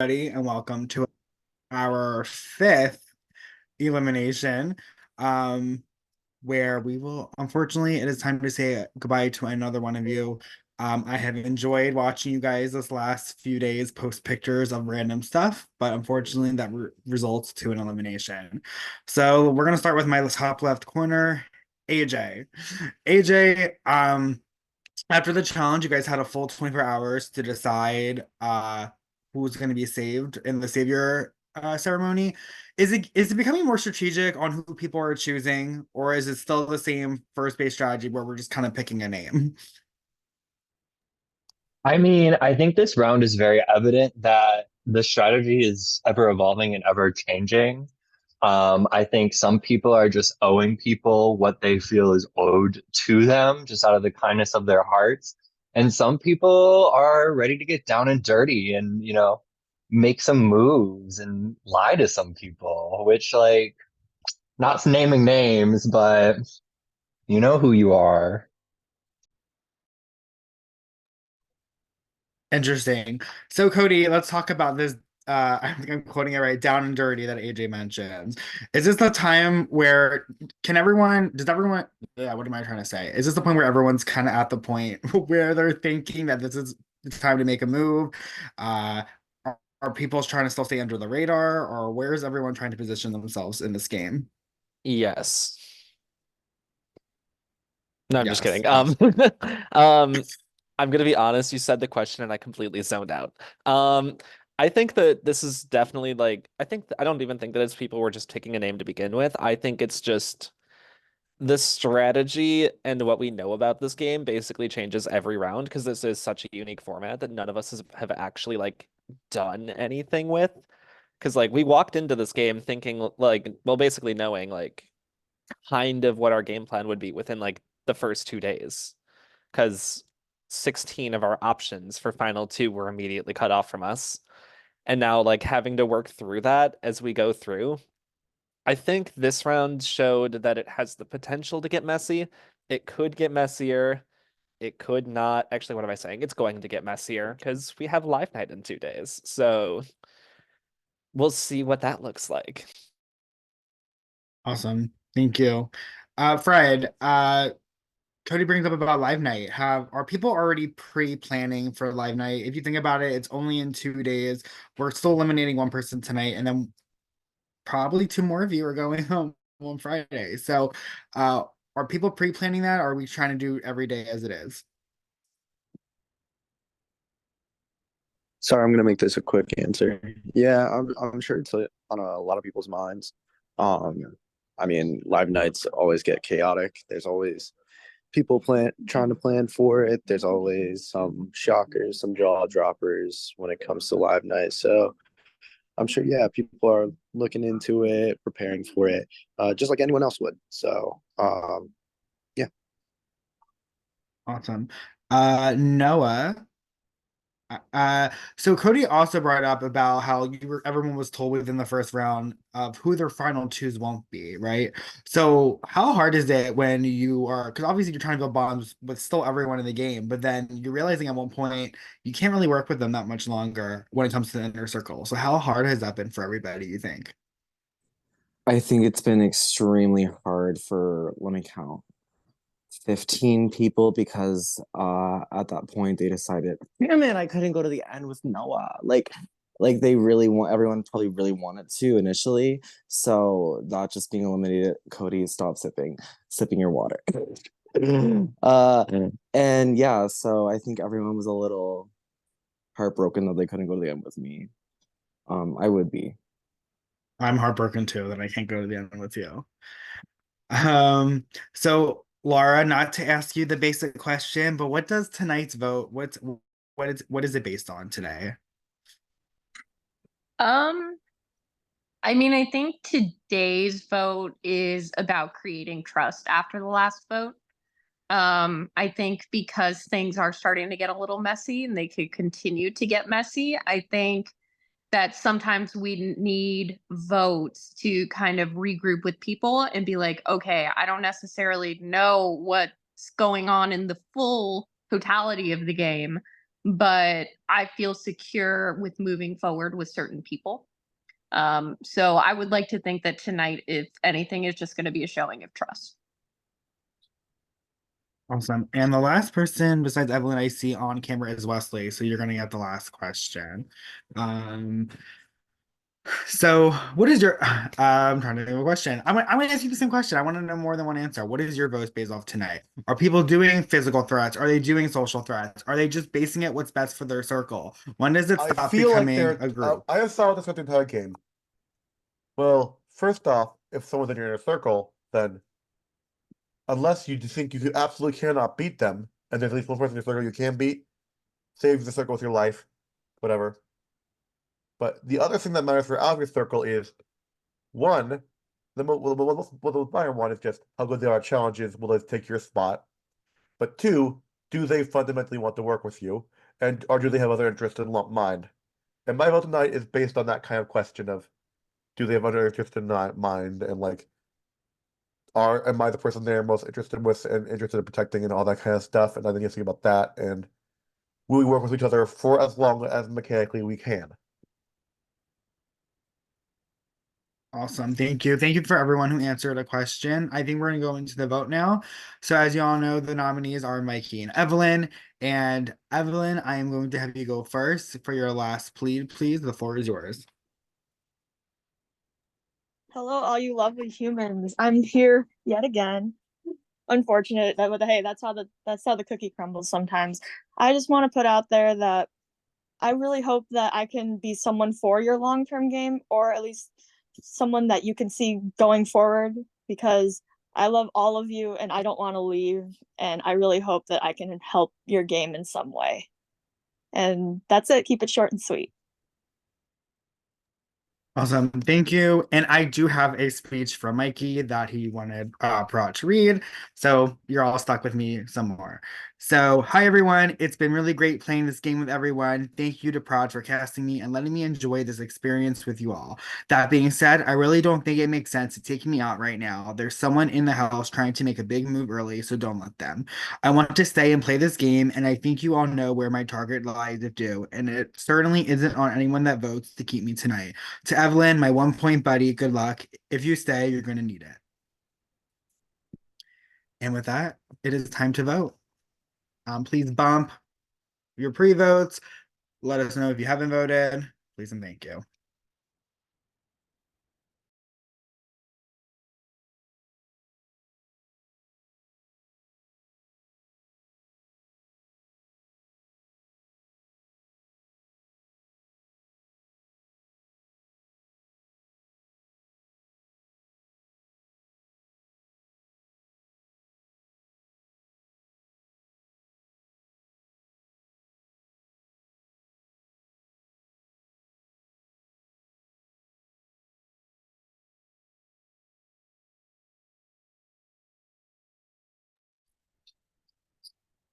Everybody, and welcome to our fifth elimination, um, where we will, unfortunately, it is time to say goodbye to another one of you. I have enjoyed watching you guys this last few days post pictures of random stuff, but unfortunately, that results to an elimination. So we're gonna start with my top left corner, AJ. AJ, after the challenge, you guys had a full 24 hours to decide who's going to be saved in the savior ceremony. Is it becoming more strategic on who people are choosing, or is it still the same first base strategy where we're just kind of picking a name? I mean, I think this round is very evident that the strategy is ever evolving and ever changing. I think some people are just owing people what they feel is owed to them just out of the kindness of their hearts. And some people are ready to get down and dirty and, make some moves and lie to some people, which, like, not naming names, but you know who you are. Interesting. So Cody, let's talk about this. I think I'm quoting it right, down and dirty that AJ mentions. Is this the time where does everyone, yeah, what am I trying to say? Is this the point where everyone's kind of at the point where they're thinking that this is the time to make a move? Uh, are people trying to still stay under the radar, or where is everyone trying to position themselves in this game? Yes. No, I'm just Yes. kidding. Um, I'm gonna be honest, you said the question and I completely zoned out. Um, I think that this is definitely like I don't even think that it's people were just picking a name to begin with. I think it's just the strategy and what we know about this game basically changes every round because this is such a unique format that none of us have actually like done anything with. Because like we walked into this game thinking like, well, basically knowing like kind of what our game plan would be within like the first 2 days. Because 16 of our options for final two were immediately cut off from us. And now like having to work through that as we go through. I think this round showed that it has the potential to get messy. It could get messier. It could not. Actually, what am I saying? It's going to get messier because we have live night in 2 days. So we'll see what that looks like. Awesome. Thank you. Fred, Cody brings up about Live Night. Are people already pre-planning for Live Night? If you think about it, it's only in 2 days. We're still eliminating one person tonight, and then probably two more of you are going home on Friday. So, uh, are people pre-planning that, or are we trying to do every day as it is? Sorry, I'm gonna make this a quick answer. Yeah, I'm sure it's on a lot of people's minds. Um, I mean, live nights always get chaotic. There's always people trying to plan for it. There's always some shockers, some jaw droppers when it comes to live nights. So I'm sure, yeah, people are looking into it, preparing for it, just like anyone else would. So, yeah. Awesome. Noah. Uh, so Cody also brought up about how everyone was told within the first round of who their final twos won't be, right? So how hard is it when you are, because obviously you're trying to build bonds with still everyone in the game, but then you're realizing at one point you can't really work with them that much longer when it comes to the inner circle. So how hard has that been for everybody, you think? I think it's been extremely hard for, let me count, 15 people because at that point they decided, damn it, I couldn't go to the end with Noah. Like they really want everyone probably really wanted to initially. So not just being eliminated, Cody, stop sipping your water. uh and yeah, so I think everyone was a little heartbroken that they couldn't go to the end with me. I would be. I'm heartbroken too that I can't go to the end with you. So Laura, not to ask you the basic question, but what does tonight's vote, what is it based on today? Um, I mean, I think today's vote is about creating trust after the last vote. I think because things are starting to get a little messy and they could continue to get messy, I think that sometimes we need votes to kind of regroup with people and be like, okay, I don't necessarily know what's going on in the full totality of the game, but I feel secure with moving forward with certain people. So I would like to think that tonight, if anything, is just going to be a showing of trust. Awesome. And the last person besides Evelyn I see on camera is Wesley. So you're gonna get the last question. So what is your I'm trying to think of a question. I'm gonna ask you the same question. I want to know more than one answer. What is your vote based off tonight? Are people doing physical threats? Are they doing social threats? Are they just basing it what's best for their circle? When does it I stop feel like becoming a group? I have saw this with the entire game. Well, first off, if someone's in your inner circle, then unless you think you absolutely cannot beat them, and there's at least one person in your circle you can beat, save the circle with your life, whatever. But the other thing that matters for out of your circle is one, the most important one is just how good they are at challenges, will they take your spot? But two, do they fundamentally want to work with you? Or do they have other interests in mind? And my vote tonight is based on that kind of question of do they have other interests in mind and like am I the person they're most interested with and interested in protecting and all that kind of stuff? And I think you think about that and will we work with each other for as long as mechanically we can? Awesome. Thank you. Thank you for everyone who answered a question. I think we're going to go into the vote now. So as you all know, the nominees are Mikey and Evelyn. And Evelyn, I am going to have you go first for your last plea, please. The floor is yours. Hello, all you lovely humans. I'm here yet again. Unfortunate, but hey, that's how the cookie crumbles sometimes. I just want to put out there that I really hope that I can be someone for your long-term game, or at least someone that you can see going forward, because I love all of you and I don't want to leave, and I really hope that I can help your game in some way. And that's it. Keep it short and sweet. Awesome. Thank you. And I do have a speech from Mikey that he wanted Prot to read. So you're all stuck with me some more. So, hi everyone. It's been really great playing this game with everyone. Thank you to Prot for casting me and letting me enjoy this experience with you all. That being said, I really don't think it makes sense to take me out right now. There's someone in the house trying to make a big move early, so don't let them. I want to stay and play this game, and I think you all know where my target lies if due, and it certainly isn't on anyone that votes to keep me tonight. To Evelyn, my 1 point buddy, good luck. If you stay, you're going to need it. And with that, it is time to vote. Please bump your pre-votes. Let us know if you haven't voted. Please and thank you.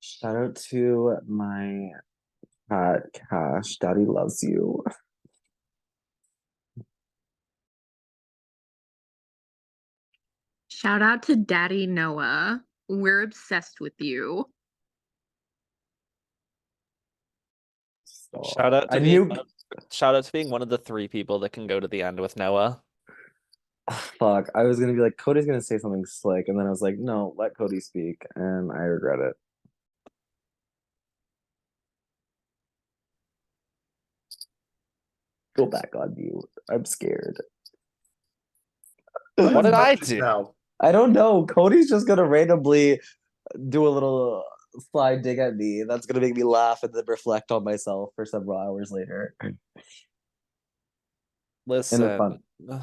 Shout out to my cat, Cash. Daddy loves you. Shout out to Daddy Noah. We're obsessed with you. Shout out to I being knew. shout out to being one of the 3 people that can go to the end with Noah. Fuck, I was gonna be like, Cody's gonna say something slick, and then I was like, no, let Cody speak, and I regret it. Go back on mute. I'm scared. What did I Touch do? now? I don't know. Cody's just gonna randomly do a little sly dig at me. That's gonna make me laugh and then reflect on myself for several hours later. In a fun. Listen,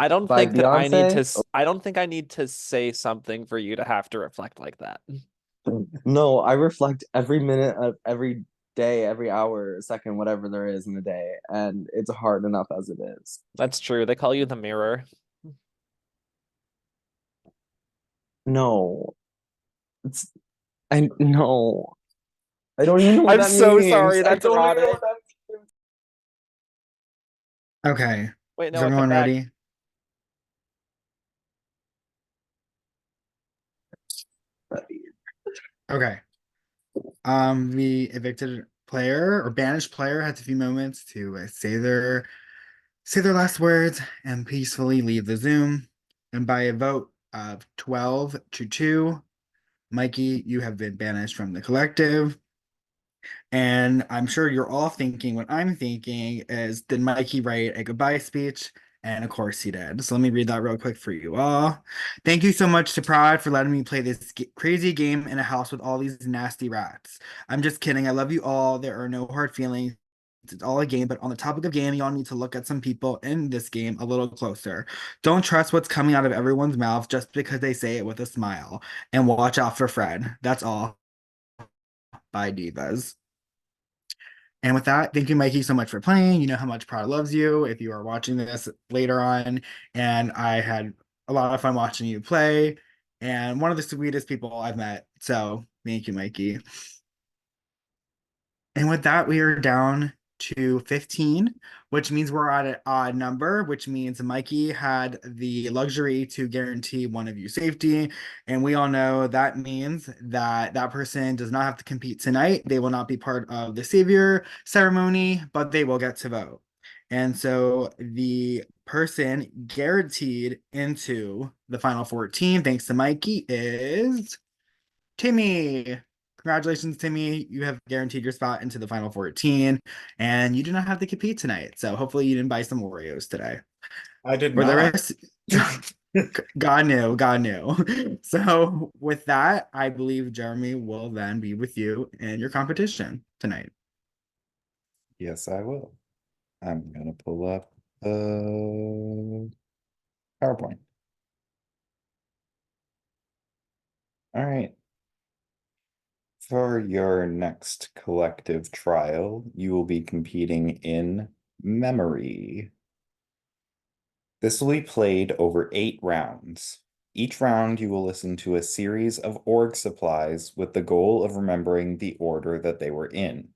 I don't By think that I need Beyonce? to. I don't think I need to say something for you to have to reflect like that. No, I reflect every minute of every day, every hour, second, whatever there is in the day, and it's hard enough as it is. That's true. They call you the mirror. No, it's I no. I don't even know what I'm that so means. sorry. I That's don't even know erotic. what that means. Okay. Wait, Is no, come everyone back. ready? Okay. The evicted player or banished player has a few moments to say their last words and peacefully leave the Zoom. And by a vote of 12 to 2, Mikey, you have been banished from the collective. And I'm sure you're all thinking what I'm thinking is, did Mikey write a goodbye speech? And of course he did. So let me read that real quick for you all. Thank you so much to Prod for letting me play this crazy game in a house with all these nasty rats. I'm just kidding. I love you all. There are no hard feelings. It's all a game, but on the topic of game, y'all need to look at some people in this game a little closer. Don't trust what's coming out of everyone's mouth just because they say it with a smile. And watch out for Fred. That's all. Bye, divas. And with that, thank you, Mikey, so much for playing. You know how much Prada loves you if you are watching this later on. And I had a lot of fun watching you play. And one of the sweetest people I've met. So thank you, Mikey. And with that, we are down to 15, which means we're at an odd number, which means Mikey had the luxury to guarantee one of you safety. And we all know that means that that person does not have to compete tonight. They will not be part of the savior ceremony, but they will get to vote. And so the person guaranteed into the final 14, thanks to Mikey, is Timmy. Congratulations, Timmy. You have guaranteed your spot into the final 14, and you do not have to compete tonight. So hopefully you didn't buy some Oreos today. I did For the not. rest, God knew, God knew. So with that, I believe Jeremy will then be with you in your competition tonight. Yes, I will. I'm gonna pull up the PowerPoint. All right. For your next collective trial, you will be competing in memory. This will be played over 8 rounds. Each round, you will listen to a series of org supplies with the goal of remembering the order that they were in.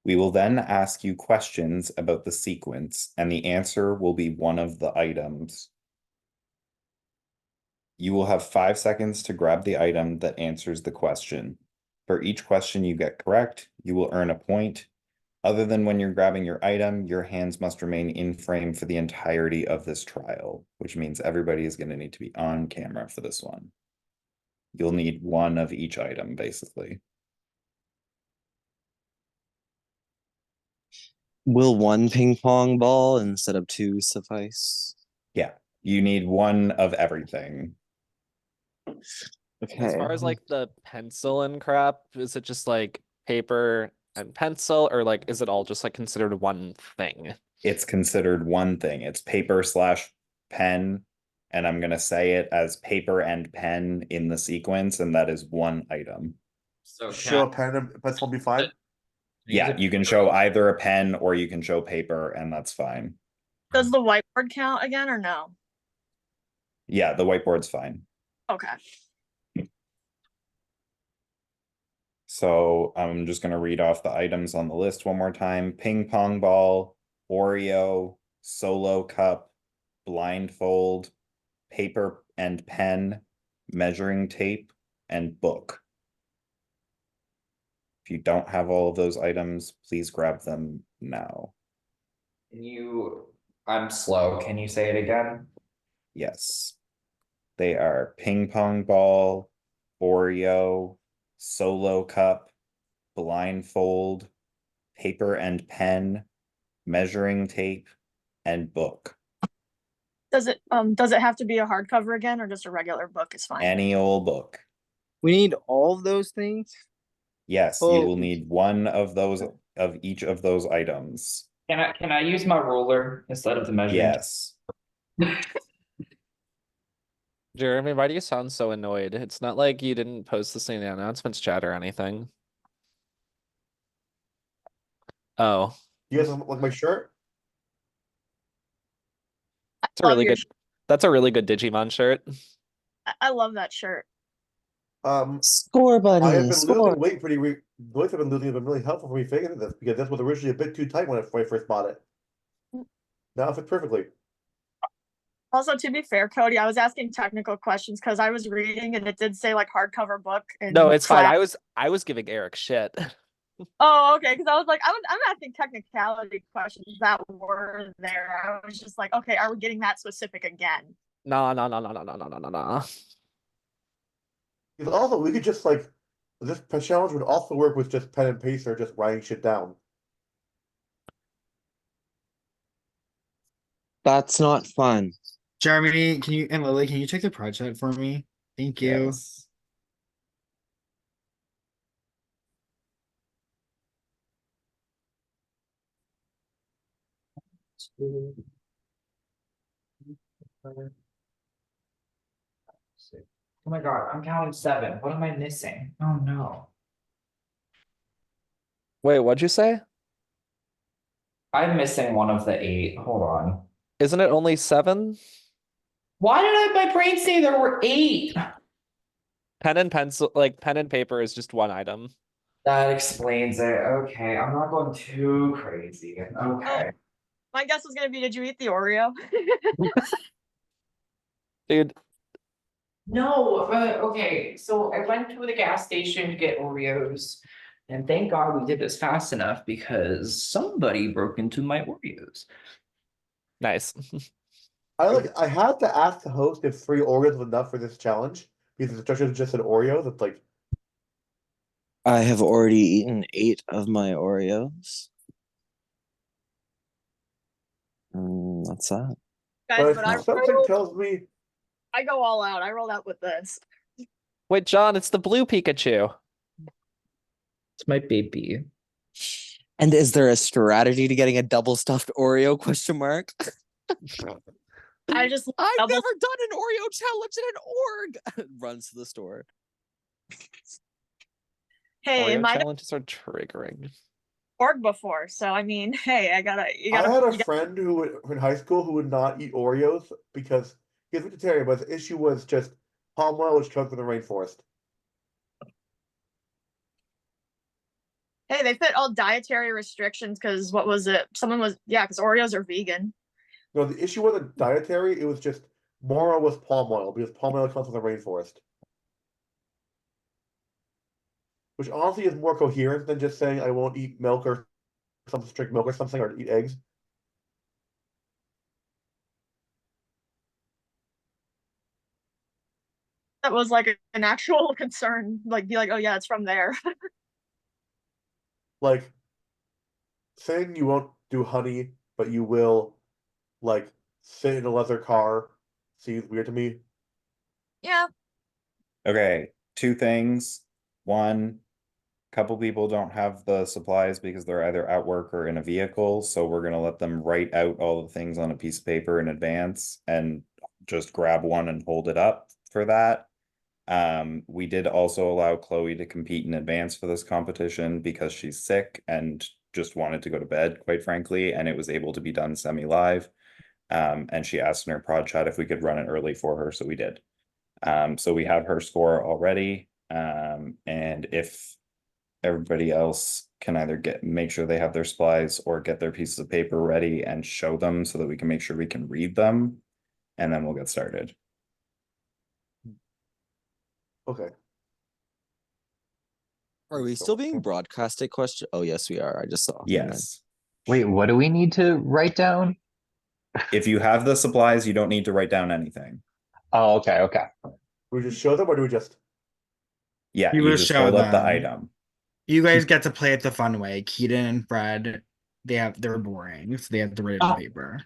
We will then ask you questions about the sequence, and the answer will be one of the items. You will have 5 seconds to grab the item that answers the question. For each question you get correct, you will earn a point. Other than when you're grabbing your item, your hands must remain in frame for the entirety of this trial, which means everybody is going to need to be on camera for this one. You'll need one of each item, basically. Will one ping pong ball instead of 2 suffice? Yeah, you need one of everything. Okay. As far as like the pencil and crap, is it just like paper and pencil, or like is it all just like considered one thing? It's considered one thing. It's paper slash pen, and I'm going to say it as paper and pen in the sequence, and that is one item. So Show a pen and pencil will be fine. Yeah, you can show either a pen or you can show paper, and that's fine. Does the whiteboard count again or no? Yeah, the whiteboard's fine. Okay. So I'm just going to read off the items on the list one more time. Ping pong ball, Oreo, solo cup, blindfold, paper and pen, measuring tape, and book. If you don't have all of those items, please grab them now. I'm slow. Can you say it again? Yes. They are ping pong ball, Oreo, solo cup, blindfold, paper and pen, measuring tape, and book. Does it have to be a hardcover again or just a regular book is fine? Any old book. We need all of those things. Yes, you Oh. will need one of those of each of those items. Can I use my ruler instead of the measuring? Yes. Jeremy, why do you sound so annoyed? It's not like you didn't post this in the announcements chat or anything. Oh, You guys like my shirt? it's a really good. That's a really good Digimon shirt. I love that shirt. Score, buddy. I have been Score. losing weight pretty. The weights I've been losing have been really helpful for me figuring this because this was originally a bit too tight when I first bought it. Now it fits perfectly. Also, to be fair, Cody, I was asking technical questions because I was reading and it did say like hardcover book in No, it's fine. class. I was giving Eric shit. Oh, okay. Because I was like, I'm asking technicality questions that were there. I was just like, okay, are we getting that specific again? No, no, no, no, no, no, no, no, no, no. Because also, we could just like this challenge would also work with just pen and paper, just writing shit down. That's not fun. Jeremy, can you and Lily, can you check the project for me? Thank you. Yes. Oh my god, I'm counting 7. What am I missing? Oh no. Wait, what'd you say? I'm missing one of the 8. Hold on. Isn't it only 7? Why did my brain say there were 8? Pen and pencil, like pen and paper is just one item. That explains it. Okay, I'm not going too crazy. Okay. My guess was gonna be, did you eat the Oreo? Dude, No, okay. So I went to the gas station to get Oreos, and thank God we did this fast enough because somebody broke into my Oreos. nice. I had to ask the host if 3 Oreos was enough for this challenge because the instructions just said Oreo. That's like I have already eaten 8 of my Oreos. That's that. Guys, but but something tells me I go all out. I rolled out with this. Wait, John, it's the blue Pikachu. It's my baby. And is there a strategy to getting a double stuffed Oreo question mark? I just I've double never done an Oreo challenge in an org. Runs to the store. hey, Oreo my challenges are triggering. org before, so I mean, hey, you I gotta had a friend who in high school who would not eat Oreos because he was vegetarian, but the issue was just palm oil was chugged from the rainforest. hey, they fit all dietary restrictions because what was it? Someone was because Oreos are vegan. No, the issue wasn't dietary, it was just more oil with palm oil because palm oil comes from the rainforest. Which honestly is more coherent than just saying I won't eat milk or some strict milk or something or eat eggs. That was like an actual concern. Like, be like, oh yeah, it's from there. Like saying you won't do honey, but you will like sit in a leather car seems weird to me. Yeah. Okay, 2 things. One, couple people don't have the supplies because they're either at work or in a vehicle, so we're gonna let them write out all the things on a piece of paper in advance and just grab one and hold it up for that. We did also allow Chloe to compete in advance for this competition because she's sick and just wanted to go to bed, quite frankly, and it was able to be done semi-live. And she asked in her prod chat if we could run it early for her, so we did. So we have her score already. And if everybody else can either make sure they have their supplies or get their pieces of paper ready and show them so that we can make sure we can read them, and then we'll get started. Okay. Are we still being broadcasted question? Oh yes, we are. I just saw. Yes. Wait, what do we need to write down? If you have the supplies, you don't need to write down anything. Oh, okay, okay. Do we just show them or do we just Yeah, You you will just show hold up the them. item. You guys get to play it the fun way. Keaton and Fred, they're boring, so they have to write it on paper.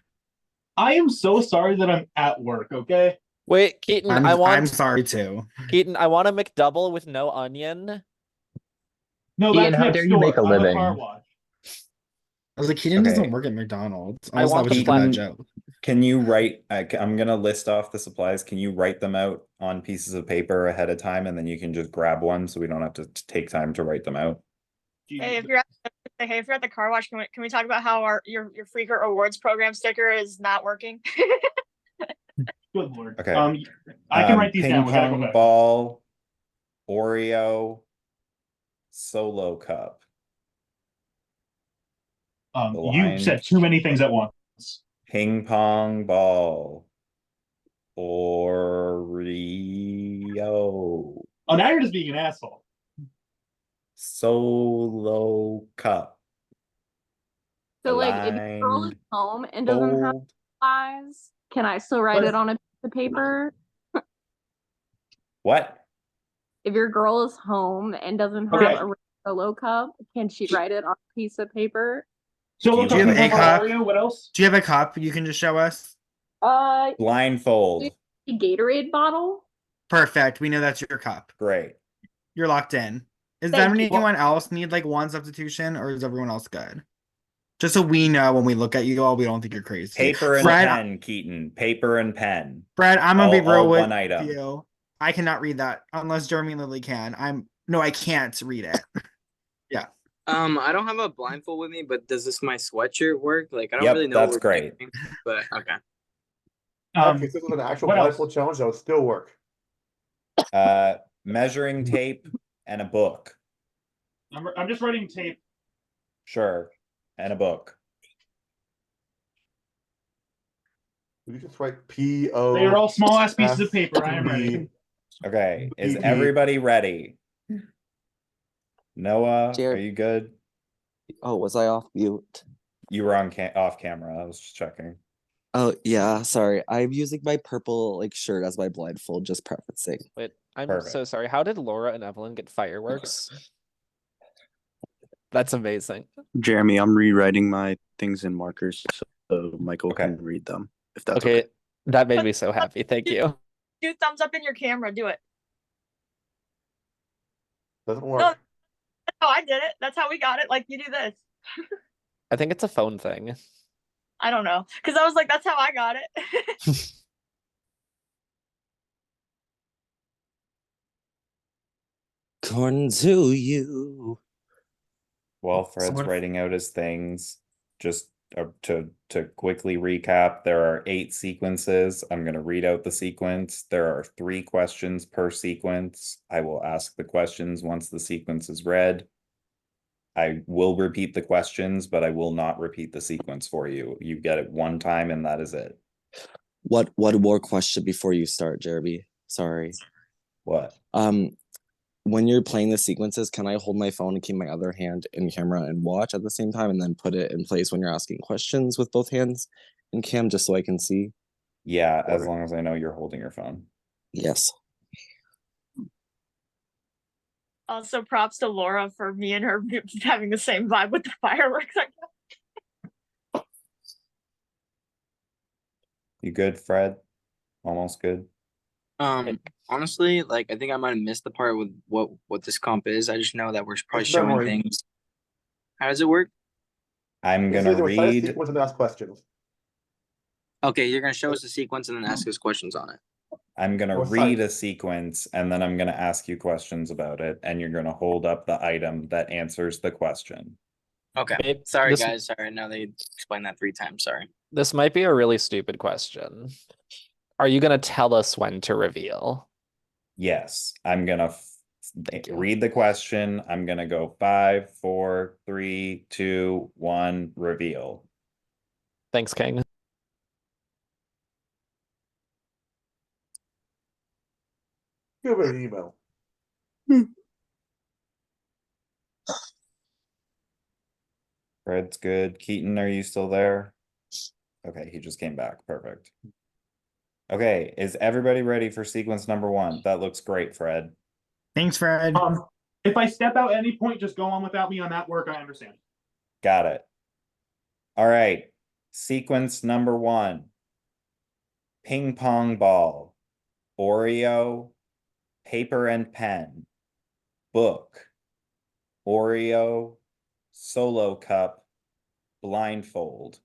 I am so sorry that I'm at work, okay? Wait, Keaton, I'm sorry too. Keaton, I want a McDouble with no onion. No, Ian, that's how next dare you make door. a I'm a living? car wash. I was like, Keaton Okay. doesn't work at McDonald's. I Unless that want was the just a bad Keaton, joke. can you write, I'm gonna list off the supplies. Can you write them out on pieces of paper ahead of time and then you can just grab one so we don't have to take time to write them out? Hey, if you're at the car wash, can we talk about how your Freaker Awards program sticker is not working? Good lord. Okay. I can write these ping down. We gotta go pong back. ball, Oreo, solo cup. You said too many things at once. Ping pong ball. Oreo. Oh, now you're just being an asshole. Solo cup. So like if a girl is Blind home and doesn't have fold. eyes, can I still write it on a piece of paper? What? If your girl is home and doesn't have Okay. a solo cup, can she write it on a piece of paper? Solo Do you cup have can a go for cup? Oreo. What else? Do you have a cup you can just show us? Blindfold. A Gatorade bottle? Perfect. We know that's your cup. Great. You're locked in. Is Thank you. anyone else need like one substitution, or is everyone else good? Just so we know when we look at you all, we don't think you're crazy. Paper and Fred, pen, Keaton. Paper and pen. Fred, I'm gonna be real All with one item. you. I cannot read that unless Jeremy and Lily can. I can't read it. Yeah. I don't have a blindfold with me, but does my sweatshirt work? Like, I don't Yep, really know that's what we're great. doing, but okay. Okay, if this was an actual what else? blindfold challenge, that would still work. Measuring tape and a book. I'm just writing tape. Sure. And a book. We just write P-O. They are all small ass pieces of F paper. I am B. ready. Okay. Is Mhm. everybody ready? Noah, Jared. are you good? Oh, was I off mute? You were on off camera. I was just checking. Oh yeah, sorry. I'm using my purple like shirt as my blindfold, just prefacing. Wait, I'm Perfect. so sorry. How did Laura and Evelyn get fireworks? That's amazing. Jeremy, I'm rewriting my things in markers so Michael Okay. can read them. If that's okay. Okay, that made me so happy. Thank you. Do thumbs up in your camera. Do it. Doesn't work. No. Oh, I did it. That's how we got it. Like you do this. I think it's a phone thing. I don't know. Because I was like, that's how I got it. According to you. While Fred's what if- writing out his things, just to quickly recap, there are 8 sequences. I'm going to read out the sequence. There are 3 questions per sequence. I will ask the questions once the sequence is read. I will repeat the questions, but I will not repeat the sequence for you. You get it one time and that is it. What more question before you start, Jeremy? Sorry. What? When you're playing the sequences, can I hold my phone and keep my other hand in camera and watch at the same time and then put it in place when you're asking questions with both hands in cam just so I can see? Yeah, as long as I know you're holding your phone. Yes. Also, props to Laura for me and her having the same vibe with the fireworks. You good, Fred? Almost good. Honestly, like I think I might have missed the part with what this comp is. I just know that we're probably It's showing memory. things. How does it work? I'm This gonna is a recite a read. sequence and ask questions. Okay, you're gonna show us the sequence and then ask us questions on it. I'm gonna Or read cite. a sequence and then I'm gonna ask you questions about it, and you're gonna hold up the item that answers the question. Okay. Babe, Sorry, this- guys. Sorry, no, they explained that 3 times. Sorry. This might be a really stupid question. Are you gonna tell us when to reveal? Yes, I'm gonna Thank you. read the question. I'm gonna go 5, 4, 3, 2, 1, reveal. Thanks, King. Give it an email. Fred's good. Keaton, are you still there? Okay, he just came back. Perfect. Okay, is everybody ready for sequence number 1? That looks great, Fred. Thanks, Fred. If I step out at any point, just go on without me on that work. I understand. Got it. All right. Sequence number 1. Ping pong ball, Oreo, paper and pen, book, Oreo, solo cup, blindfold.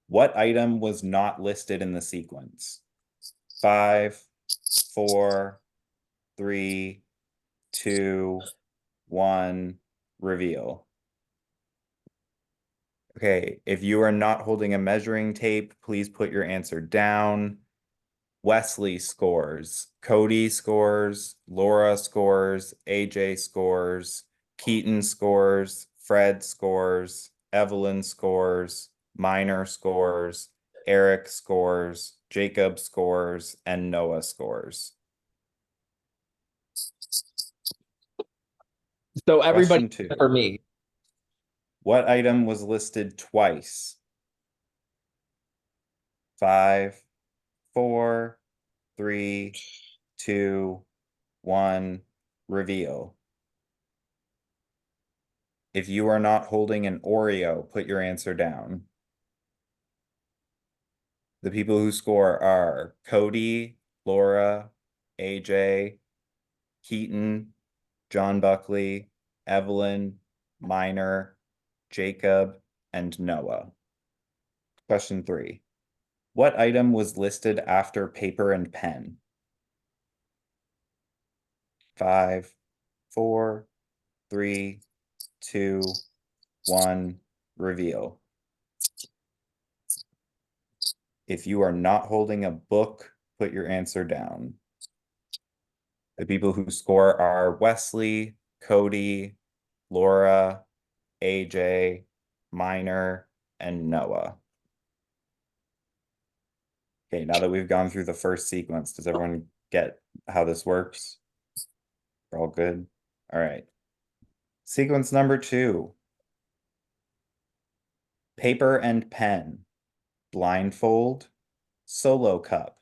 What item was not listed in the sequence? 5, 4, 3, 2, 1, reveal. Okay, if you are not holding a measuring tape, please put your answer down. Wesley scores, Cody scores, Laura scores, AJ scores, Keaton scores, Fred scores, Evelyn scores, Minor scores, Eric scores, Jacob scores, and Noah scores. So everybody Question 2. for me. What item was listed twice? 5, 4, 3, 2, 1, reveal. If you are not holding an Oreo, put your answer down. The people who score are Cody, Laura, AJ, Keaton, John Buckley, Evelyn, Minor, Jacob, and Noah. Question 3. What item was listed after paper and pen? 5, 4, 3, 2, 1, reveal. If you are not holding a book, put your answer down. The people who score are Wesley, Cody, Laura, AJ, Minor, and Noah. Okay, now that we've gone through the first sequence, does everyone get how this works? We're all good? All right. Sequence number 2. Paper and pen, blindfold, solo cup,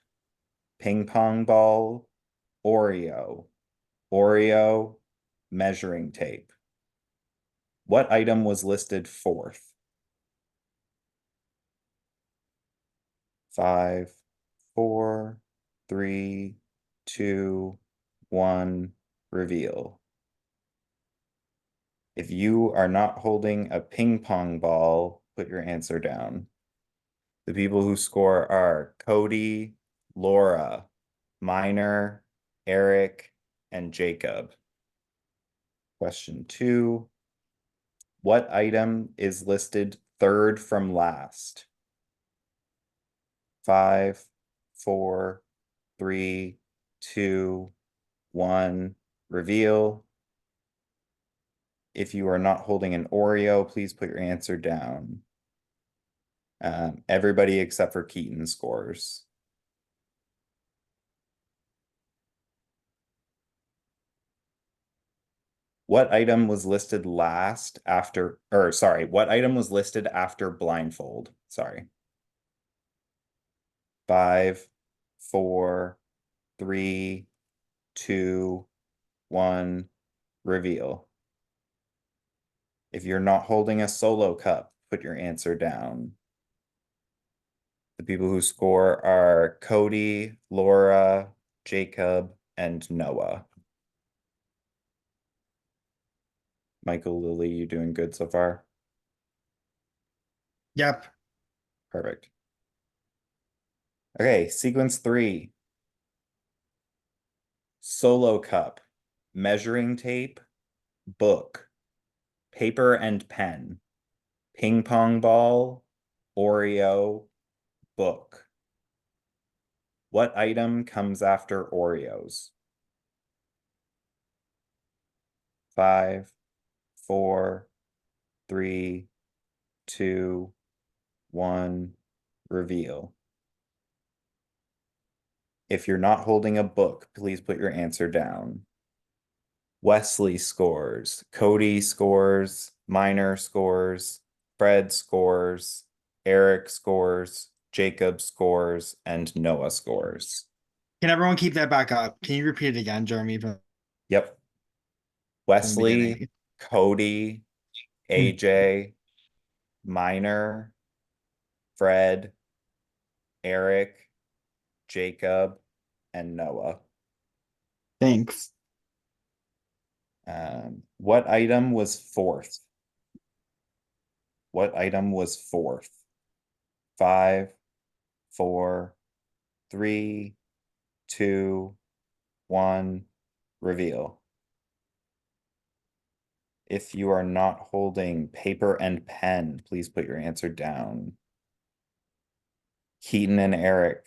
ping pong ball, Oreo, Oreo, measuring tape. What item was listed fourth? 5, 4, 3, 2, 1, reveal. If you are not holding a ping pong ball, put your answer down. The people who score are Cody, Laura, Minor, Eric, and Jacob. Question 2. What item is listed third from last? 5, 4, 3, 2, 1, reveal. If you are not holding an Oreo, please put your answer down. Everybody except for Keaton scores. What item was listed last after, or sorry, what item was listed after blindfold? Sorry. 5, 4, 3, 2, 1, reveal. If you're not holding a solo cup, put your answer down. The people who score are Cody, Laura, Jacob, and Noah. Michael, Lily, you doing good so far? Yep. Perfect. Okay, sequence 3. Solo cup, measuring tape, book, paper and pen, ping pong ball, Oreo, book. What item comes after Oreos? 5, 4, 3, 2, 1, reveal. If you're not holding a book, please put your answer down. Wesley scores, Cody scores, Minor scores, Fred scores, Eric scores, Jacob scores, and Noah scores. Can everyone keep that back up? Can you repeat it again, Jeremy, from Yep. the Wesley, beginning? Cody, AJ, Minor, Fred, Eric, Jacob, and Noah. Thanks. What item was fourth? What item was fourth? 5, 4, 3, 2, 1, reveal. If you are not holding paper and pen, please put your answer down. Keaton and Eric,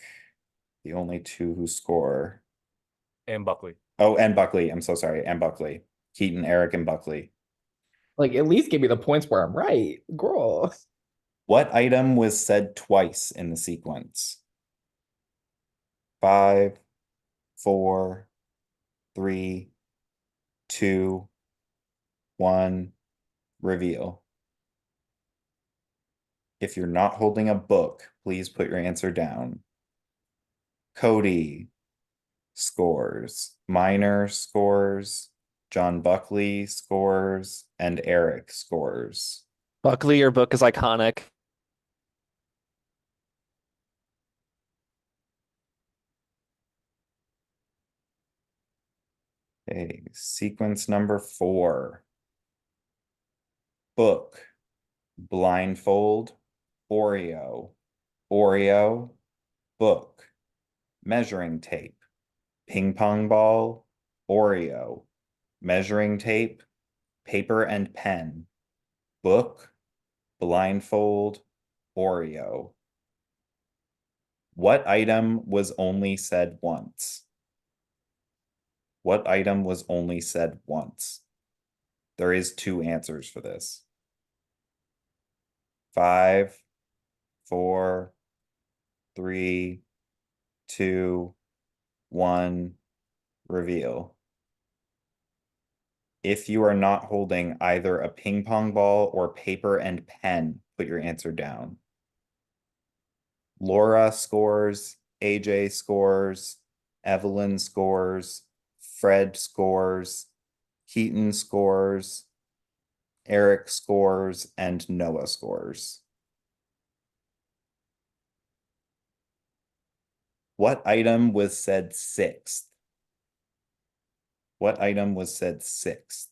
the only two who score. And Buckley. Oh, and Buckley. I'm so sorry. And Buckley. Keaton, Eric, and Buckley. Like, at least give me the points where I'm right, girl. What item was said twice in the sequence? 5, 4, 3, 2, 1, reveal. If you're not holding a book, please put your answer down. Cody scores, Minor scores, John Buckley scores, and Eric scores. Buckley, your book is iconic. Okay, sequence number 4. Book, blindfold, Oreo, Oreo, book, measuring tape, ping pong ball, Oreo, measuring tape, paper and pen, book, blindfold, Oreo. What item was only said once? What item was only said once? There is 2 answers for this. 5, 4, 3, 2, 1, reveal. If you are not holding either a ping pong ball or paper and pen, put your answer down. Laura scores, AJ scores, Evelyn scores, Fred scores, Keaton scores, Eric scores, and Noah scores. What item was said 6th? What item was said 6th?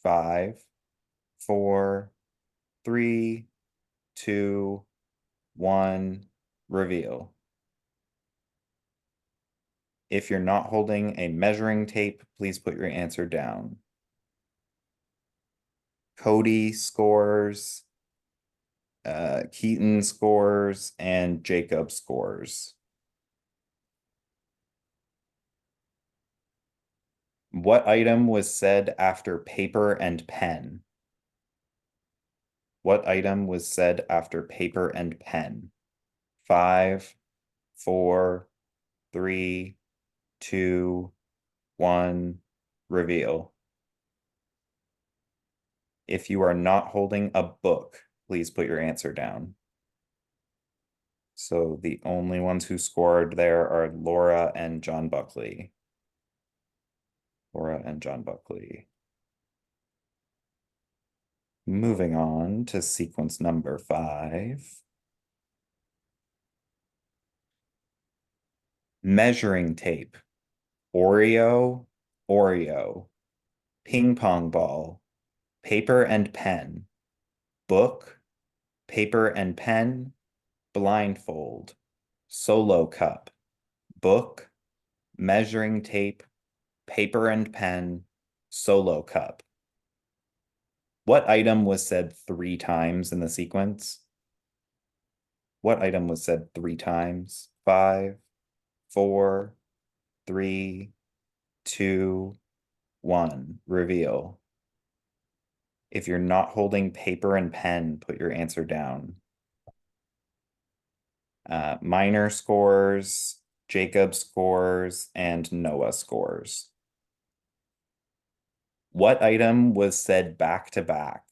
5, 4, 3, 2, 1, reveal. If you're not holding a measuring tape, please put your answer down. Cody scores, Keaton scores, and Jacob scores. What item was said after paper and pen? What item was said after paper and pen? 5, 4, 3, 2, 1, reveal. If you are not holding a book, please put your answer down. So the only ones who scored there are Laura and John Buckley. Laura and John Buckley. Moving on to sequence number 5. Measuring tape. Oreo, Oreo. Ping pong ball. Paper and pen. Book. Paper and pen. Blindfold. Solo cup. Book. Measuring tape. Paper and pen. Solo cup. What item was said 3 times in the sequence? What item was said 3 times? 5, 4, 3, 2, 1. Reveal. If you're not holding paper and pen, put your answer down. Minor scores, Jacob scores, and Noah scores. What item was said back to back?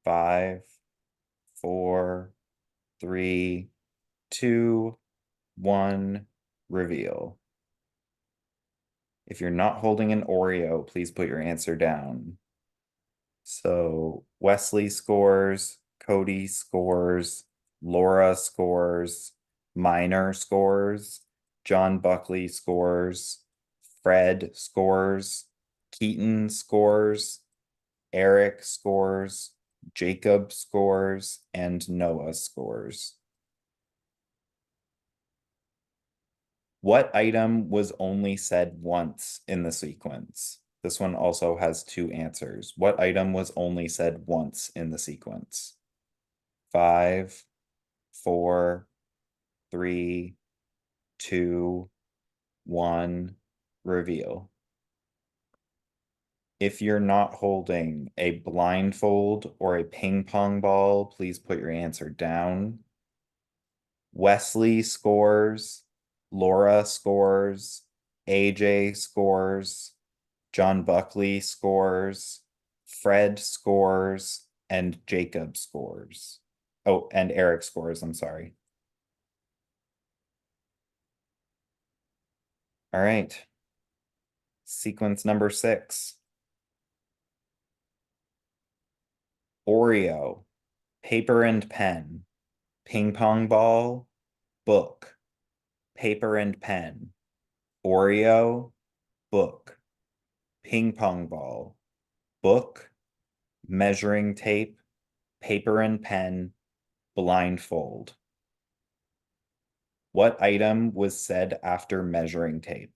5, 4, 3, 2, 1, reveal. If you're not holding an Oreo, please put your answer down. So Wesley scores, Cody scores, Laura scores, Minor scores, John Buckley scores, Fred scores, Keaton scores, Eric scores, Jacob scores, and Noah scores. What item was only said once in the sequence? This one also has 2 answers. What item was only said once in the sequence? 5, 4, 3, 2, 1, reveal. If you're not holding a blindfold or a ping pong ball, please put your answer down. Wesley scores, Laura scores, AJ scores, John Buckley scores, Fred scores, and Jacob scores. Oh, and Eric scores, I'm sorry. All right. Sequence number 6. Oreo, paper and pen, ping pong ball, book, paper and pen, Oreo, book, ping pong ball, book, measuring tape, paper and pen, blindfold. What item was said after measuring tape?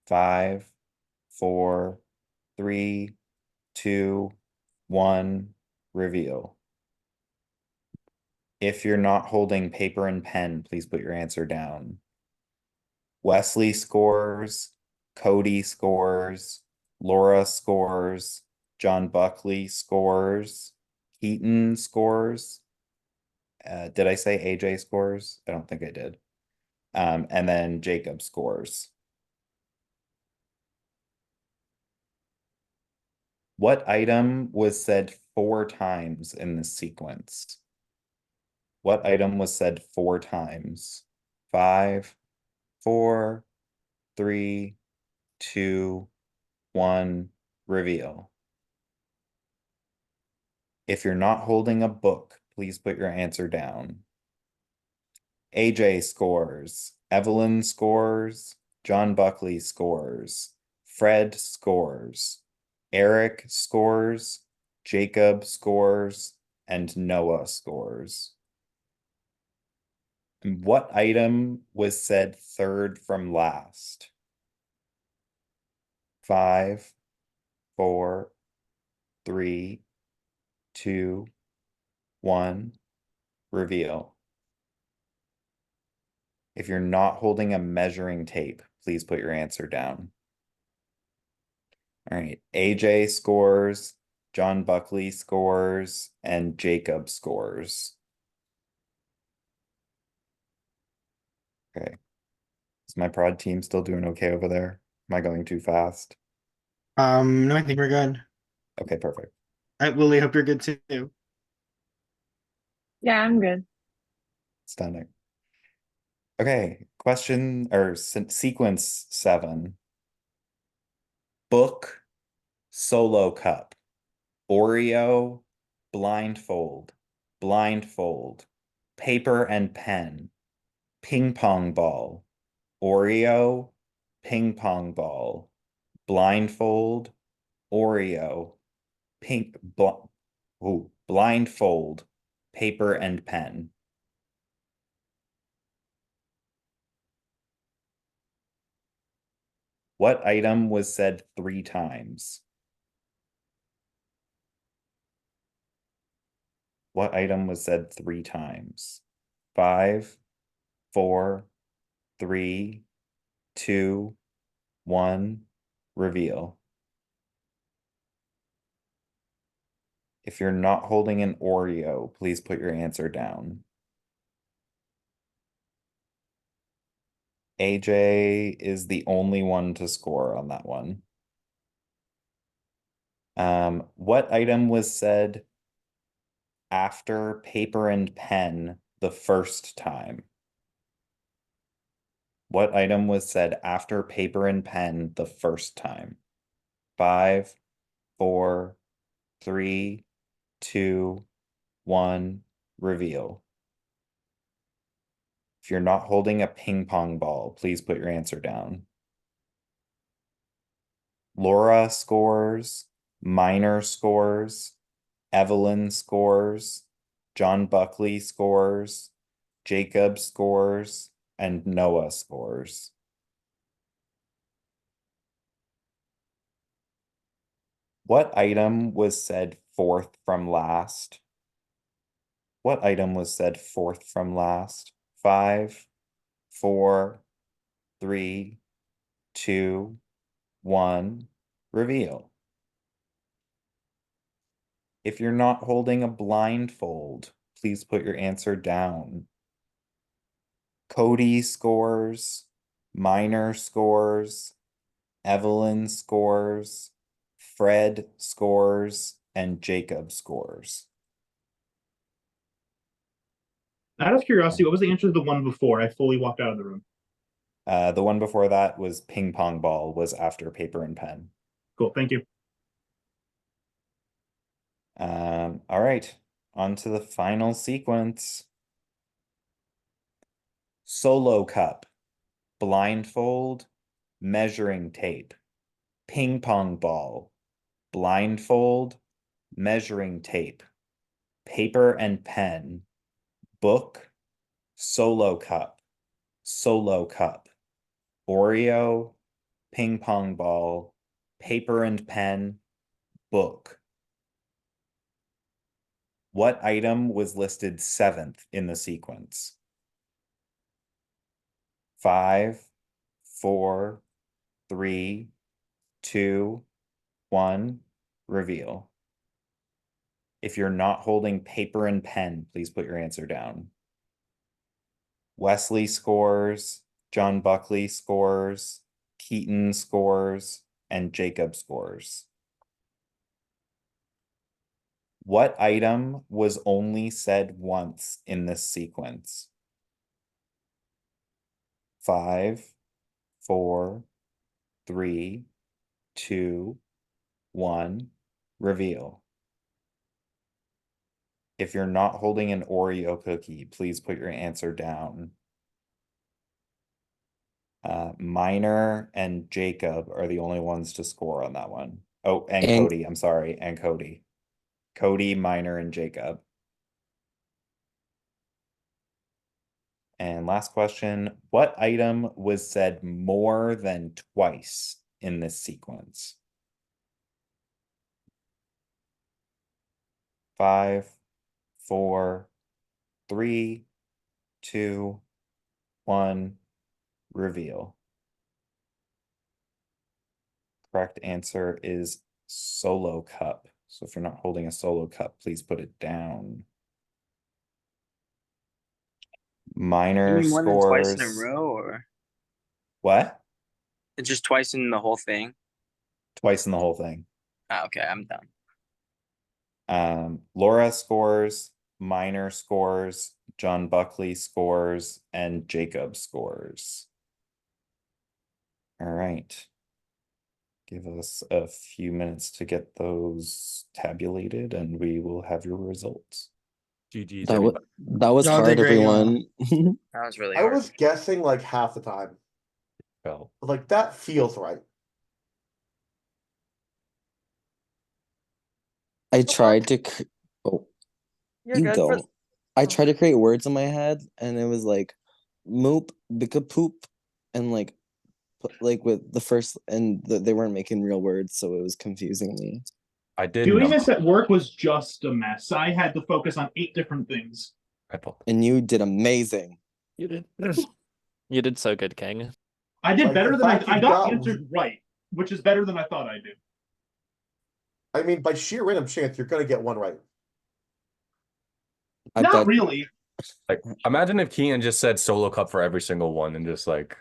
5, 4, 3, 2, 1, reveal. If you're not holding paper and pen, please put your answer down. Wesley scores, Cody scores, Laura scores, John Buckley scores, Keaton scores. Did I say AJ scores? I don't think I did. And then Jacob scores. What item was said 4 times in this sequence? What item was said 4 times? 5, 4, 3, 2, 1, reveal. If you're not holding a book, please put your answer down. AJ scores, Evelyn scores, John Buckley scores, Fred scores, Eric scores, Jacob scores, and Noah scores. And what item was said third from last? 5, 4, 3, 2, 1, reveal. If you're not holding a measuring tape, please put your answer down. All right, AJ scores, John Buckley scores, and Jacob scores. Okay. Is my prod team still doing okay over there? Am I going too fast? No, I think we're good. Okay, perfect. Lily, hope you're good too. Yeah, I'm good. Stunning. Okay, question or sequence 7. Book, solo cup, Oreo, blindfold, blindfold, paper and pen, ping pong ball, Oreo, ping pong ball, blindfold, Oreo, blindfold, paper and pen. What item was said 3 times? What item was said 3 times? 5, 4, 3, 2, 1, reveal. If you're not holding an Oreo, please put your answer down. AJ is the only one to score on that one. What item was said after paper and pen the first time? What item was said after paper and pen the first time? 5, 4, 3, 2, 1, reveal. If you're not holding a ping pong ball, please put your answer down. Laura scores, Minor scores, Evelyn scores, John Buckley scores, Jacob scores, and Noah scores. What item was said 4th from last? What item was said 4th from last? 5, 4, 3, 2, 1, reveal. If you're not holding a blindfold, please put your answer down. Cody scores, Minor scores, Evelyn scores, Fred scores, and Jacob scores. Out of curiosity, what was the answer to the one before? I fully walked out of the room. The one before that was ping pong ball, was after paper and pen. Cool, thank you. All right, on to the final sequence. Solo cup, blindfold, measuring tape, ping pong ball, blindfold, measuring tape, paper and pen, book, solo cup, Oreo, ping pong ball, paper and pen, book. What item was listed 7th in the sequence? 5, 4, 3, 2, 1, reveal. If you're not holding paper and pen, please put your answer down. Wesley scores, John Buckley scores, Keaton scores, and Jacob scores. What item was only said once in this sequence? 5, 4, 3, 2, 1, reveal. If you're not holding an Oreo cookie, please put your answer down. Minor and Jacob are the only ones to score on that one. Oh, and Cody, I'm sorry, and Cody. Cody, Minor, and Jacob. And last question, what item was said more than twice in this sequence? 5, 4, 3, 2, 1, reveal. Correct answer is solo cup. So if you're not holding a solo cup, please put it down. Minor You mean more than twice in a scores. row, or What? it's just twice in the whole thing? Twice in the whole thing. Okay, I'm done. Laura scores, Minor scores, John Buckley scores, and Jacob scores. All right. Give us a few minutes to get those tabulated and we will have your results. GG's, That everybody. was Y'all hard, did great, y'all. everyone. That was really I hard. was guessing like half the time. Well, Like that feels right. I tried to. Oh, You're you good for. don't. I tried to create words in my head, and it was like, moop, bicka poop, and like with the first, and they weren't making real words, so it was confusing me. I did Doing number. this at work was just a mess. I had to focus on 8 different things. And you did amazing. You did. You did so good, King. I did Like, better the than fact I you got got- answers right, which is better than I thought I'd do. I mean, by sheer random chance, you're gonna get one right. Not really. Like, imagine if Keaton just said solo cup for every single one and just like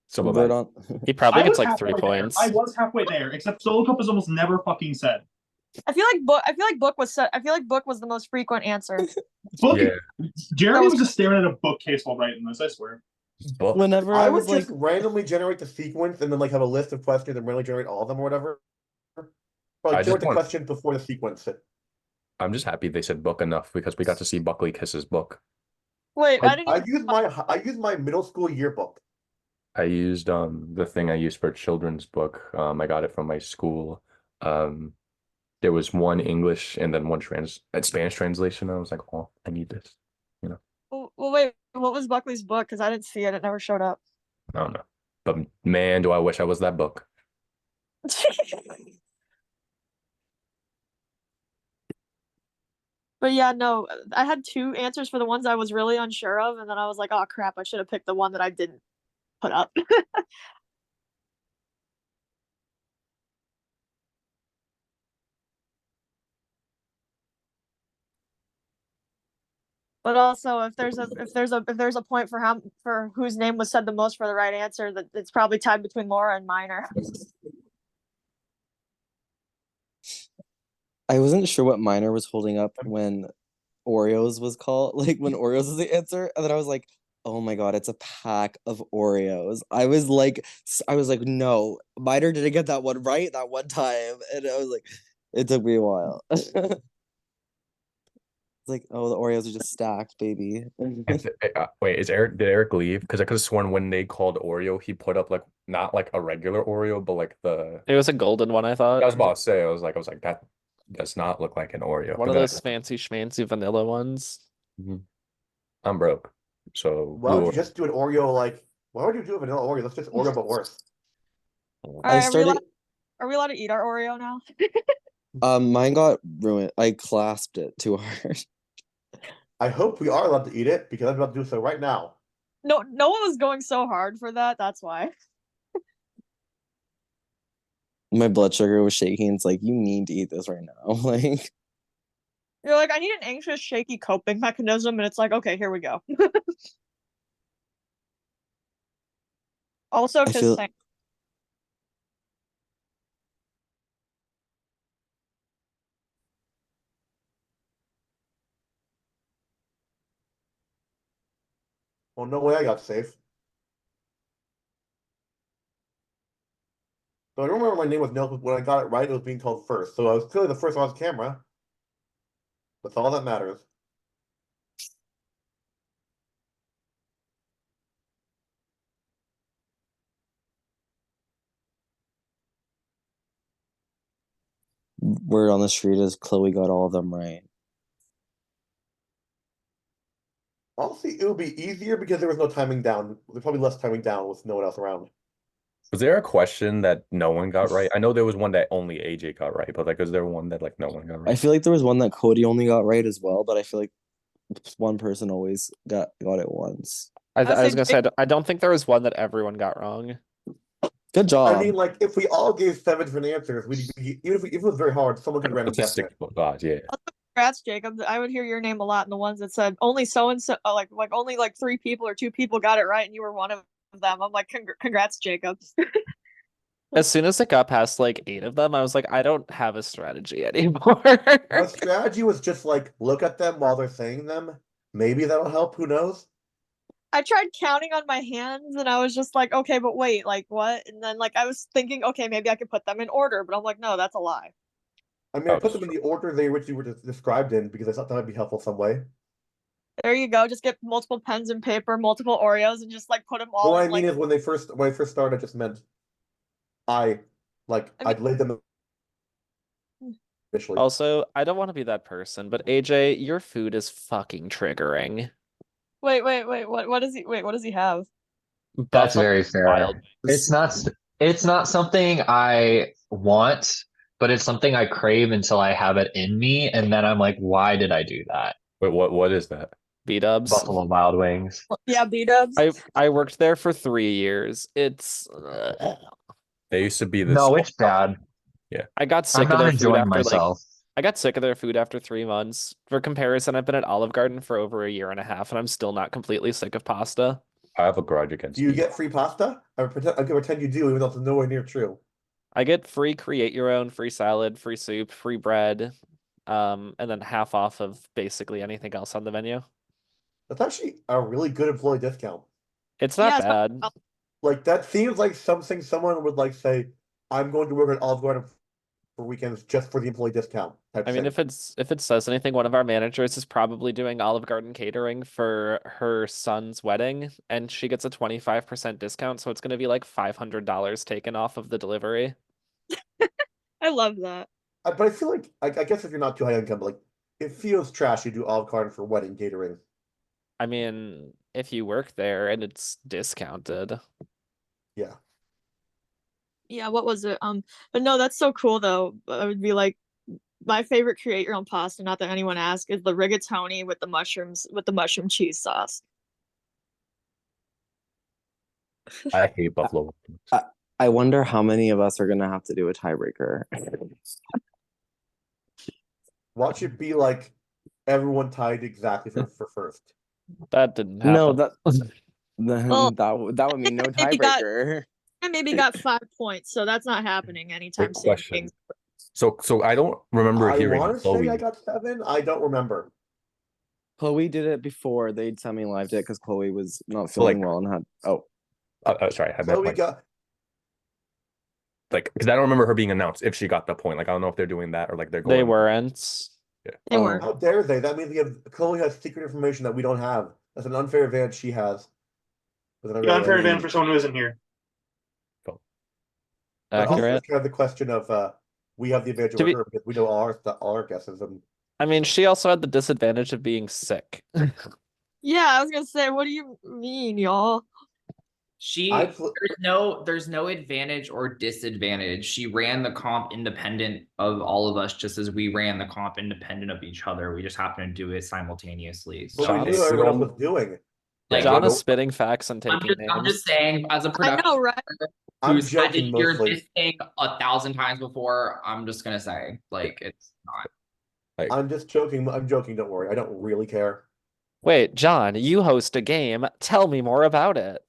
some of Word that. on. He probably I gets was like 3 halfway there. points. I was halfway there, except solo cup is almost never fucking said. I feel like book was set. I feel like book was the most frequent answer. Book. Yeah. Jeremy was just staring at a bookcase while writing this. I swear. Book. Whenever I I would was like, just randomly generate the sequence and then like have a list of questions and randomly generate all of them or whatever. Or like I just generate the want- question before the sequence. I'm just happy they said book enough because we got to see Buckley kiss his book. Wait, I didn't. I use my middle school yearbook. I used the thing I used for children's book. I got it from my school. There was one English and then one Spanish translation. I was like, oh, I need this. You know, Well, wait. What was Buckley's book? Because I didn't see it. It never showed up. I don't know. But man, do I wish I was that book. But yeah, no, I had 2 answers for the ones I was really unsure of, and then I was like, oh crap, I should have picked the one that I didn't put up. But also, if there's a point for whose name was said the most for the right answer, that it's probably tied between Laura and Minor. I wasn't sure what Minor was holding up when Oreos was called, like when Oreos was the answer, and then I was like, oh my god, it's a pack of Oreos. I was like, no, Minor didn't get that one right that one time, and I was like, it took me a while. It's like, oh, the Oreos are just stacked, baby. Wait, did Eric leave? Because I could have sworn when they called Oreo, he put up like not like a regular Oreo, but like It was a golden one, I I thought. was about to say, I was like, that does not look like an Oreo. One But of then those fancy schmancy vanilla ones. I'm broke. So Why blue would you Oreo. just do an Oreo like? Why would you do a vanilla Oreo? That's just Oreo but worse. All I right, started. are we allowed to eat our Oreo now? Mine got ruined. I clasped it too hard. I hope we are allowed to eat it because I'm about to do so right now. No, no one was going so hard for that. That's why. My blood sugar was shaking. It's like, you need to eat this right now. Like, You're like, I need an anxious, shaky coping mechanism, and it's like, okay, here we go. Also, I because feel Well, no way I got safe. So I don't remember my name was Nelson when I got it right. It was being called first, so I was clearly the first on camera. That's all that matters. word on the street is Chloe got all of them right. Honestly, it would be easier because there was no timing down. There's probably less timing down with no one else around. Was there a question that no one got right? I know there was one that only AJ got right, but like, is there one that like no one got I right? feel like there was one that Cody only got right as well, but I feel like one person always got it once. I was gonna say, I don't think there was one that everyone got wrong. Good job. I mean, like, if we all gave 7 different answers, we'd be, if it was very hard, someone could random guess it. God, yeah. Congrats, Jacob. I would hear your name a lot in the ones that said only so and so, like only like 3 people or 2 people got it right, and you were one of them. I'm like, congrats, Jacob. As soon as it got past like 8 of them, I was like, I don't have a strategy anymore. My strategy was just like look at them while they're saying them. Maybe that'll help. Who knows? I tried counting on my hands, and I was just like, okay, but wait, like what? And then like I was thinking, okay, maybe I could put them in order, but I'm like, no, that's a lie. I mean, I put them in the order they originally were described in because I thought that might be helpful some way. There you go. Just get multiple pens and paper, multiple Oreos, and just like put them all. What I in, mean like... is when I first started, I just meant I'd laid them initially. Also, I don't want to be that person, but AJ, your food is fucking triggering. Wait. What does he? Wait, what does he have? That's Buffalo very fair. Wild. It's not something I want, but it's something I crave until I have it in me, and then I'm like, why did I do that? Wait, what is that? B-dubs. Buffalo Wild Wings. Yeah, B-dubs. I worked there for 3 years. It's They used to be this. No, it's bad. Yeah. I got I'm sick of not their food enjoying after myself. I got sick of their food after 3 months. For comparison, I've been at Olive Garden for over a year and a half, and I'm still not completely sick of pasta. I have a grudge against Do you you. get free pasta? I can pretend you do, even though it's nowhere near true. I get free create your own, free salad, free soup, free bread, and then half off of basically anything else on the menu. That's actually a really good employee discount. It's not bad. Like that seems like something someone would like say, I'm going to work at Olive Garden for weekends just for the employee discount. I mean, if it says anything, one of our managers is probably doing Olive Garden catering for her son's wedding, and she gets a 25% discount, so it's going to be like $500 taken off of the delivery. I love that. But I feel like I guess if you're not too high income, like it feels trash. You do Olive Garden for wedding catering. I mean, if you work there and it's discounted. Yeah. Yeah, what was it? But no, that's so cool though. I would be like, my favorite create your own pasta, not that anyone asked, is the rigatoni with the mushrooms with the mushroom cheese sauce. I hate buffalo. I wonder how many of us are gonna have to do a tiebreaker. Watch it be like everyone tied exactly for first. That didn't happen. No, then Well, that would mean no maybe got tiebreaker. I maybe got 5 points, so that's not happening anytime Quick soon. question. So I don't remember I hearing want to say I Chloe. got 7. I don't remember. Chloe did it before they semi-lived it because Chloe was not So, like- feeling well and had Sorry, I meant Chloe like got. because I don't remember her being announced if she got the point. Like I don't know if they're doing that or like they're going. They weren't. They weren't. How dare they? That means Chloe has secret information that we don't have. That's an unfair advantage she has. The unfair advantage for someone who isn't here. But also, Accurate. it's kind of the question of we have the advantage over her because we know all our guesses. And I mean, she also had the disadvantage of being sick. Yeah, I was gonna say, what do you mean, y'all? There's no advantage or disadvantage. She ran the comp independent of all of us, just as we ran the comp independent of each other. We just happened to do it simultaneously. but So we knew everyone else was doing. like, John is spitting facts and taking names. I'm just saying, as a I production know, right? I'm who's had to joking hear mostly. this thing 1,000 times before, I'm just gonna say, like, it's not. I'm just joking. I'm joking. Don't worry. I don't really care. Wait, John, you host a game. Tell me more about it.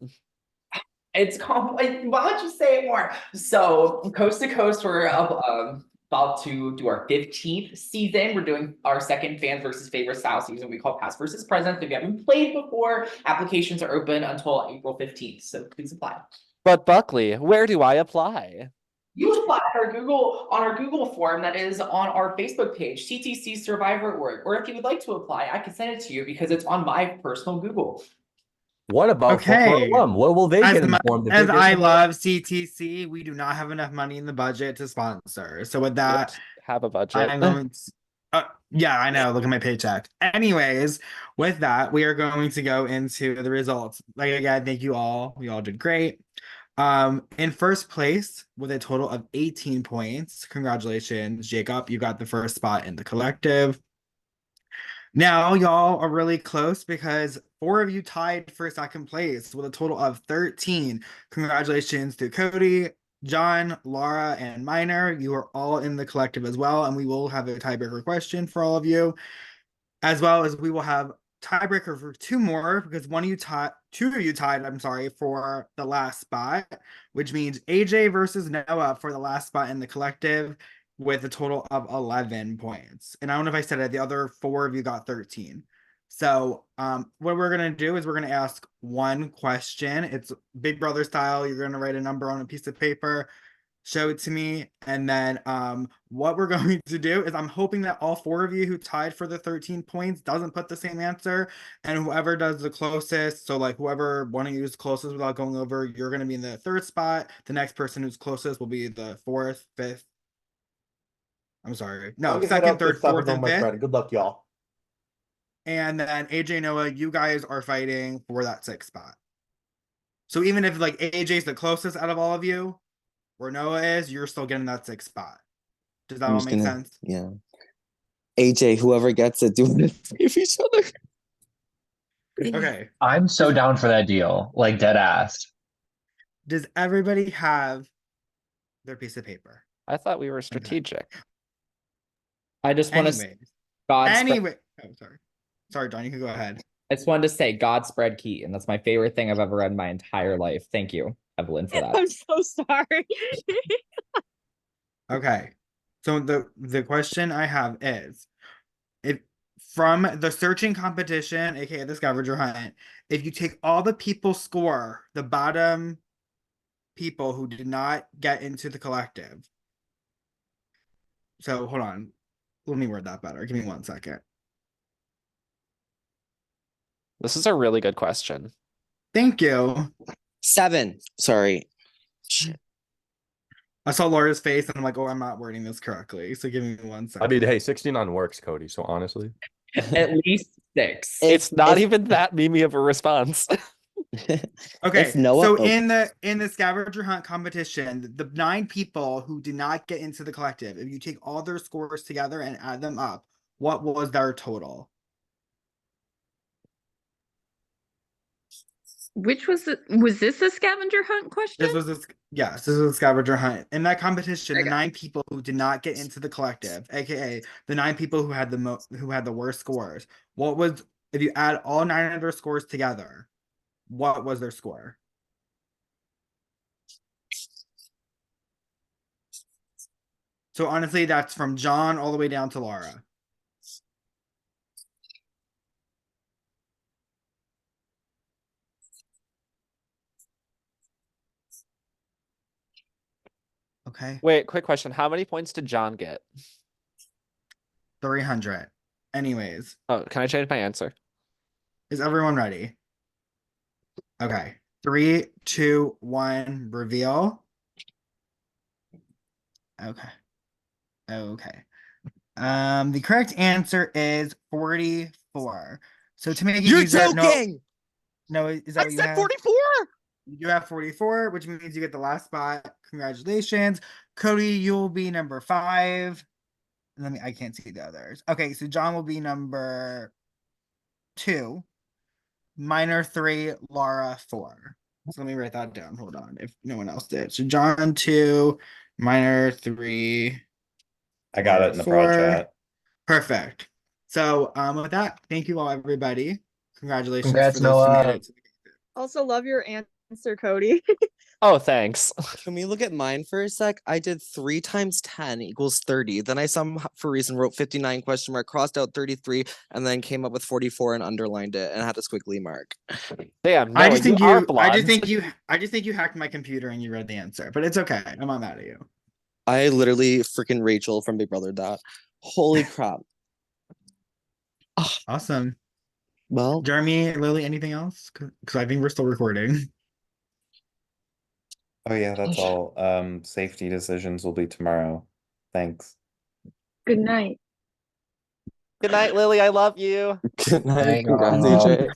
It's called. Why don't you say it more? So coast to coast, we're about to do our 15th season. We're doing our second fans versus favorite style season. We call past versus present. If you haven't played before, applications are open until April 15th. So please apply. But Buckley, where do I apply? You apply on our Google form that is on our Facebook page, CTC Survivor Org. Or if you would like to apply, I can send it to you because it's on my personal Google. What about former alum? What will they As get much informed? as I love CTC, we do not have enough money in the budget to sponsor. So with that, Let's have a budget. I'm going yeah, I know. Look at my paycheck. Anyways, with that, we are going to go into the results. Like again, thank you all. You all did great. In first place with a total of 18 points. Congratulations, Jacob. You got the first spot in the collective. Now, y'all are really close because 4 of you tied for second place with a total of 13. Congratulations to Cody, John, Laura, and Minor. You are all in the collective as well, and we will have a tiebreaker question for all of you, as well as we will have tiebreaker for 2 more because 2 of you tied, I'm sorry, for the last spot, which means AJ versus Noah for the last spot in the collective with a total of 11 points. And I don't know if I said it, the other 4 of you got 13. So what we're going to do is we're going to ask one question. It's Big Brother style. You're going to write a number on a piece of paper, show it to me, and then what we're going to do is I'm hoping that all 4 of you who tied for the 13 points doesn't put the same answer, and whoever does the closest, so like whoever one of you is closest without going over, you're going to be in the 3rd spot. The next person who's closest will be the 4th, 5th. I'm sorry. No, 2nd, 3rd, 4th, and 5th. Good luck, y'all. And then AJ, Noah, you guys are fighting for that 6th spot. So even if like AJ's the closest out of all of you, where Noah is, you're still getting that 6th spot. Does that all make sense? Yeah. AJ, whoever gets it, do it for each other. Okay. I'm so down for that deal. Like dead ass. Does everybody have their piece of paper? I thought we were strategic. I just want to Anyway, oh sorry. Sorry, John, you can go ahead. I just wanted to say Godspread Keaton. That's my favorite thing I've ever read in my entire life. Thank you, Evelyn, for that. I'm so sorry. Okay. So the question I have is, if from the searching competition, aka the scavenger hunt, if you take all the people score, the bottom people who did not get into the collective. So hold on. Let me word that better. Give me 1 second. This is a really good question. Thank you. 7. Sorry. Shit. I saw Laura's face and I'm like, oh, I'm not wording this correctly. So give me 1 second. I mean, hey, 69 works, Cody. So honestly, At least 6. It's not even that memey of a response. Okay, so in the scavenger hunt competition, the 9 people who did not get into the collective, if you take all their scores together and add them up, what was their total? Which was this a scavenger hunt question? This was a scavenger hunt. In that competition, the Okay. 9 people who did not get into the collective, aka the 9 people who had the worst scores. What was, if you add all 9 of their scores together, what was their score? So honestly, that's from John all the way down to Laura. Okay. Wait, quick question. How many points did John get? 300. Anyways. Oh, can I change my answer? Is everyone ready? Okay. 3, 2, 1, reveal. Okay. Okay. The correct answer is 44. So to make it You're easier, joking! No, is that I what you said have? 44! You do have 44, which means you get the last spot. Congratulations. Cody, you'll be number 5. I can't see the others. Okay, so John will be number 2. Minor 3, Laura 4. So let me write that down. Hold on, if no one else did. So John 2, Minor 3. I got it in the prod 4. chat. Perfect. So with that, thank you all, everybody. Congratulations Congrats, for those who made Noah. it to the Also love your answer, Cody. Oh, thanks. Can we look at mine for a sec? I did 3 times 10 equals 30. Then I for reason wrote 59 question mark, crossed out 33, and then came up with 44 and underlined it and had a squiggly mark. Damn, I Noah, just think you are I blonde. just think you hacked my computer and you read the answer, but it's okay. I'm not mad at you. I literally freaking Rachel from Big Brother that. Holy crap. Awesome. Well, Jeremy, Lily, anything else? Because I think we're still recording. Oh yeah, that's all. Safety decisions will be tomorrow. Thanks. Good night. Good night, Lily. I love you. good night. Hang Congrats, on. AJ.